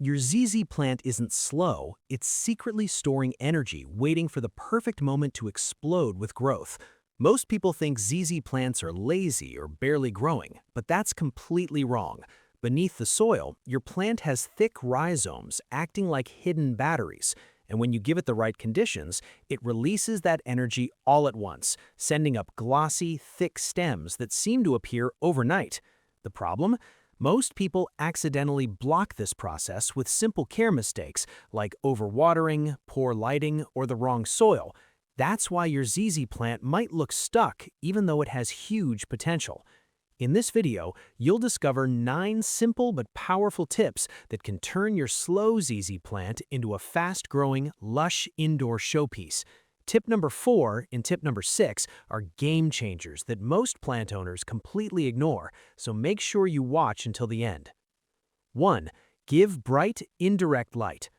Your ZZ plant isn't slow, it's secretly storing energy, waiting for the perfect moment to explode with growth. Most people think ZZ plants are lazy or barely growing, but that's completely wrong. Beneath the soil, your plant has thick rhizomes acting like hidden batteries, and when you give it the right conditions, it releases that energy all at once, sending up glossy, thick stems that seem to appear overnight. The problem? Most people accidentally block this process with simple care mistakes like overwatering, poor lighting, or the wrong soil. That's why your ZZ plant might look stuck even though it has huge potential. In this video, you'll discover 9 simple but powerful tips that can turn your slow ZZ plant into a fast-growing, lush indoor showpiece. Tip number 4 and tip number 6 are game changers that most plant owners completely ignore, so make sure you watch until the end. 1. Give bright, indirect light.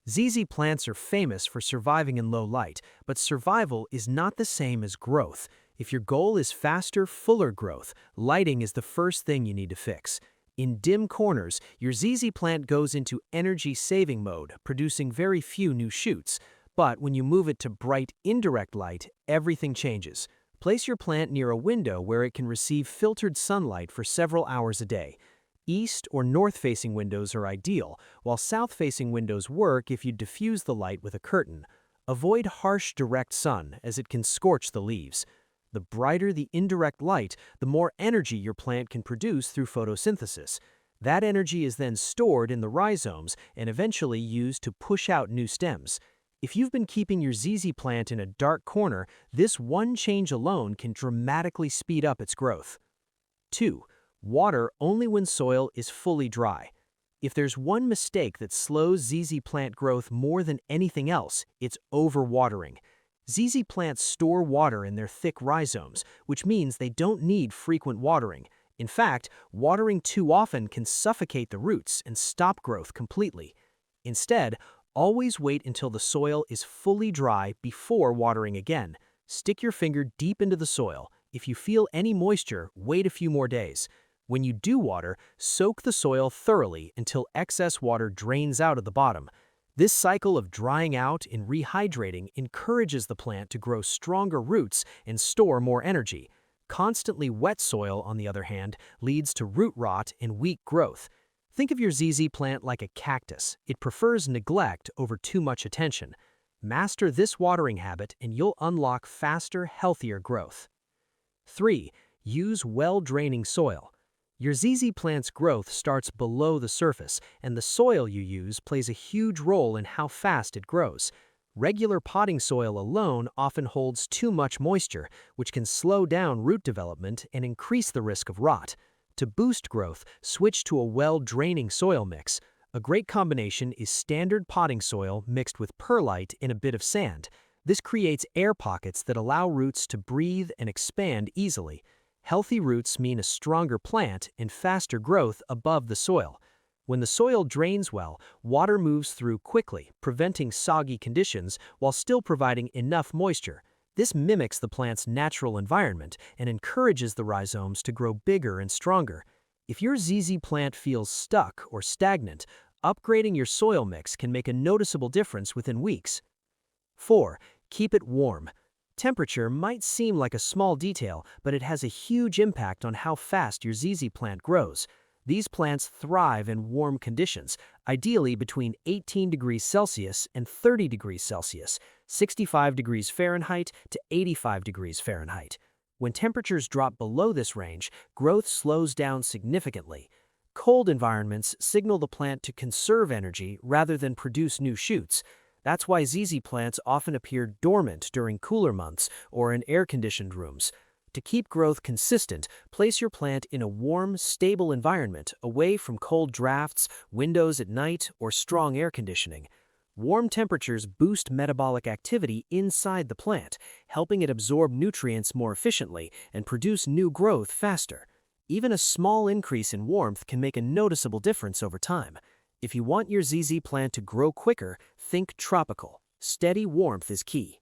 ZZ plants are famous for surviving in low light, but survival is not the same as growth. If your goal is faster, fuller growth, lighting is the first thing you need to fix. In dim corners, your ZZ plant goes into energy-saving mode, producing very few new shoots. But when you move it to bright, indirect light, everything changes. Place your plant near a window where it can receive filtered sunlight for several hours a day. East or north-facing windows are ideal, while south-facing windows work if you diffuse the light with a curtain. Avoid harsh, direct sun, as it can scorch the leaves. The brighter the indirect light, the more energy your plant can produce through photosynthesis. That energy is then stored in the rhizomes and eventually used to push out new stems. If you've been keeping your ZZ plant in a dark corner, this one change alone can dramatically speed up its growth. 2. Water only when soil is fully dry. If there's one mistake that slows ZZ plant growth more than anything else, it's overwatering. ZZ plants store water in their thick rhizomes, which means they don't need frequent watering. In fact, watering too often can suffocate the roots and stop growth completely. Instead, always wait until the soil is fully dry before watering again. Stick your finger deep into the soil. If you feel any moisture, wait a few more days. When you do water, soak the soil thoroughly until excess water drains out of the bottom. This cycle of drying out and rehydrating encourages the plant to grow stronger roots and store more energy. Constantly wet soil, on the other hand, leads to root rot and weak growth. Think of your ZZ plant like a cactus. It prefers neglect over too much attention. Master this watering habit and you'll unlock faster, healthier growth. 3. Use well-draining soil. Your ZZ plant's growth starts below the surface, and the soil you use plays a huge role in how fast it grows. Regular potting soil alone often holds too much moisture, which can slow down root development and increase the risk of rot. To boost growth, switch to a well-draining soil mix. A great combination is standard potting soil mixed with perlite and a bit of sand. This creates air pockets that allow roots to breathe and expand easily. Healthy roots mean a stronger plant and faster growth above the soil. When the soil drains well, water moves through quickly, preventing soggy conditions while still providing enough moisture. This mimics the plant's natural environment and encourages the rhizomes to grow bigger and stronger. If your ZZ plant feels stuck or stagnant, upgrading your soil mix can make a noticeable difference within weeks. 4. Keep it warm. Temperature might seem like a small detail, but it has a huge impact on how fast your ZZ plant grows. These plants thrive in warm conditions, ideally between 18 degrees Celsius and 30 degrees Celsius, 65 degrees Fahrenheit to 85 degrees Fahrenheit. When temperatures drop below this range, growth slows down significantly. Cold environments signal the plant to conserve energy rather than produce new shoots. That's why ZZ plants often appear dormant during cooler months or in air-conditioned rooms. To keep growth consistent, place your plant in a warm, stable environment away from cold drafts, windows at night, or strong air conditioning. Warm temperatures boost metabolic activity inside the plant, helping it absorb nutrients more efficiently and produce new growth faster. Even a small increase in warmth can make a noticeable difference over time. If you want your ZZ plant to grow quicker, think tropical. Steady warmth is key.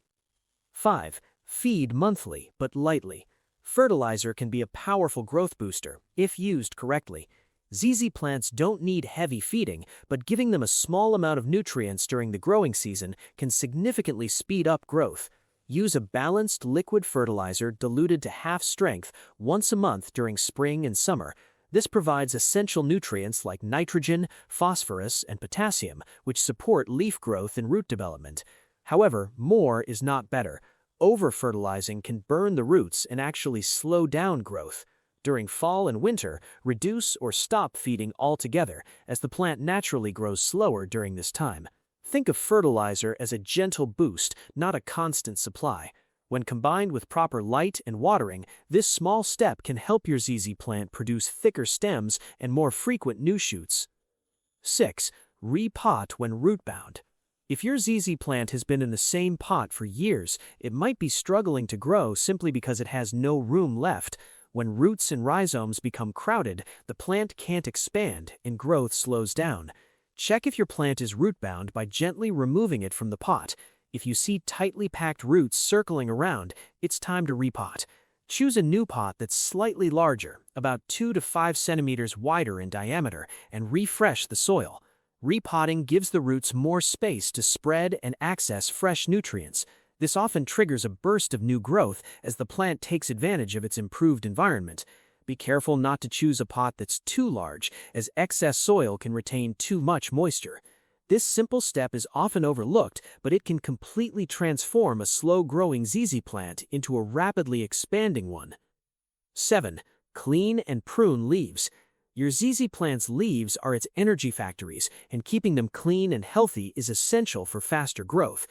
5. Feed monthly, but lightly. Fertilizer can be a powerful growth booster if used correctly. ZZ plants don't need heavy feeding, but giving them a small amount of nutrients during the growing season can significantly speed up growth. Use a balanced liquid fertilizer diluted to half strength once a month during spring and summer. This provides essential nutrients like nitrogen, phosphorus, and potassium, which support leaf growth and root development. However, more is not better. Over-fertilizing can burn the roots and actually slow down growth. During fall and winter, reduce or stop feeding altogether, as the plant naturally grows slower during this time. Think of fertilizer as a gentle boost, not a constant supply. When combined with proper light and watering, this small step can help your ZZ plant produce thicker stems and more frequent new shoots. 6. Repot when root-bound. If your ZZ plant has been in the same pot for years, it might be struggling to grow simply because it has no room left. When roots and rhizomes become crowded, the plant can't expand and growth slows down. Check if your plant is root-bound by gently removing it from the pot. If you see tightly packed roots circling around, it's time to repot. Choose a new pot that's slightly larger, about 2 to 5 centimeters wider in diameter, and refresh the soil. Repotting gives the roots more space to spread and access fresh nutrients. This often triggers a burst of new growth as the plant takes advantage of its improved environment. Be careful not to choose a pot that's too large, as excess soil can retain too much moisture. This simple step is often overlooked, but it can completely transform a slow-growing ZZ plant into a rapidly expanding one. 7. Clean and prune leaves. Your ZZ plant's leaves are its energy factories, and keeping them clean and healthy is essential for faster growth.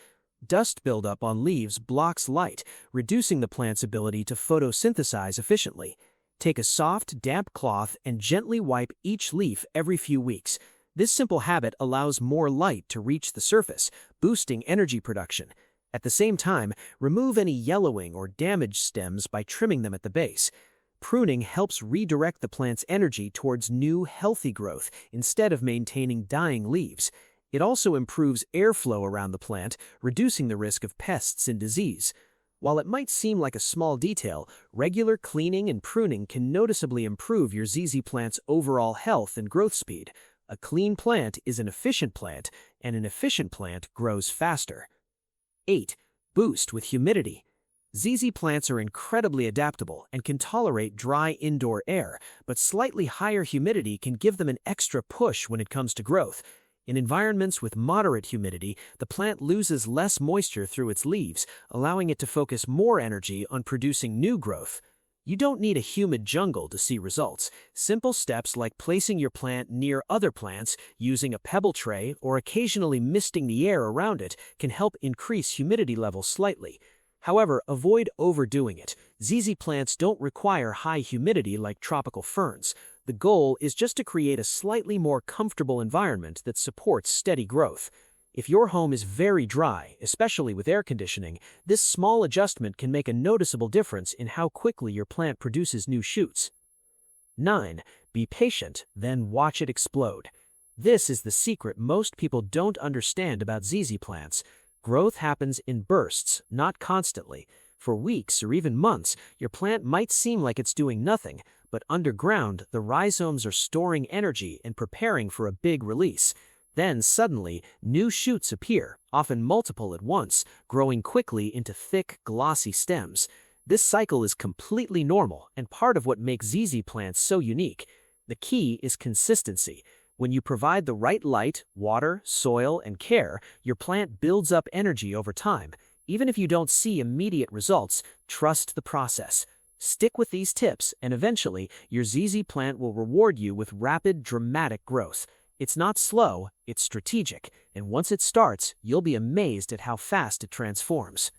Dust buildup on leaves blocks light, reducing the plant's ability to photosynthesize efficiently. Take a soft, damp cloth and gently wipe each leaf every few weeks. This simple habit allows more light to reach the surface, boosting energy production. At the same time, remove any yellowing or damaged stems by trimming them at the base. Pruning helps redirect the plant's energy towards new, healthy growth instead of maintaining dying leaves. It also improves airflow around the plant, reducing the risk of pests and disease. While it might seem like a small detail, regular cleaning and pruning can noticeably improve your ZZ plant's overall health and growth speed. A clean plant is an efficient plant, and an efficient plant grows faster. 8. Boost with humidity. ZZ plants are incredibly adaptable and can tolerate dry indoor air, but slightly higher humidity can give them an extra push when it comes to growth. In environments with moderate humidity, the plant loses less moisture through its leaves, allowing it to focus more energy on producing new growth. You don't need a humid jungle to see results. Simple steps like placing your plant near other plants, using a pebble tray, or occasionally misting the air around it can help increase humidity levels slightly. However, avoid overdoing it. ZZ plants don't require high humidity like tropical ferns. The goal is just to create a slightly more comfortable environment that supports steady growth. If your home is very dry, especially with air conditioning, this small adjustment can make a noticeable difference in how quickly your plant produces new shoots. 9. Be patient, then watch it explode. This is the secret most people don't understand about ZZ plants. Growth happens in bursts, not constantly. For weeks or even months, your plant might seem like it's doing nothing, but underground, the rhizomes are storing energy and preparing for a big release. Then suddenly, new shoots appear, often multiple at once, growing quickly into thick, glossy stems. This cycle is completely normal and part of what makes ZZ plants so unique. The key is consistency. When you provide the right light, water, soil, and care, your plant builds up energy over time. Even if you don't see immediate results, trust the process. Stick with these tips, and eventually, your ZZ plant will reward you with rapid, dramatic growth. It's not slow, it's strategic, and once it starts, you'll be amazed at how fast it transforms.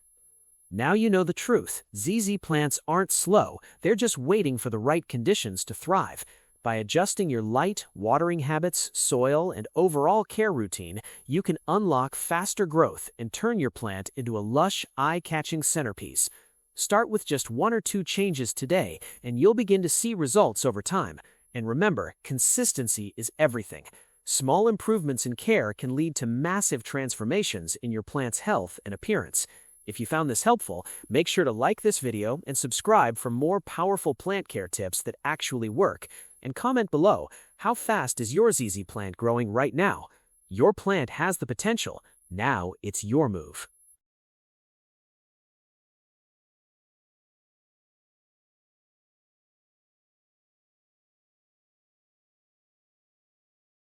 Now you know the truth. ZZ plants aren't slow, they're just waiting for the right conditions to thrive. By adjusting your light, watering habits, soil, and overall care routine, you can unlock faster growth and turn your plant into a lush, eye-catching centerpiece. Start with just 1 or 2 changes today, and you'll begin to see results over time. And remember, consistency is everything. Small improvements in care can lead to massive transformations in your plant's health and appearance. If you found this helpful, make sure to like this video and subscribe for more powerful plant care tips that actually work. And comment below, how fast is your ZZ plant growing right now? Your plant has the potential. Now it's your move.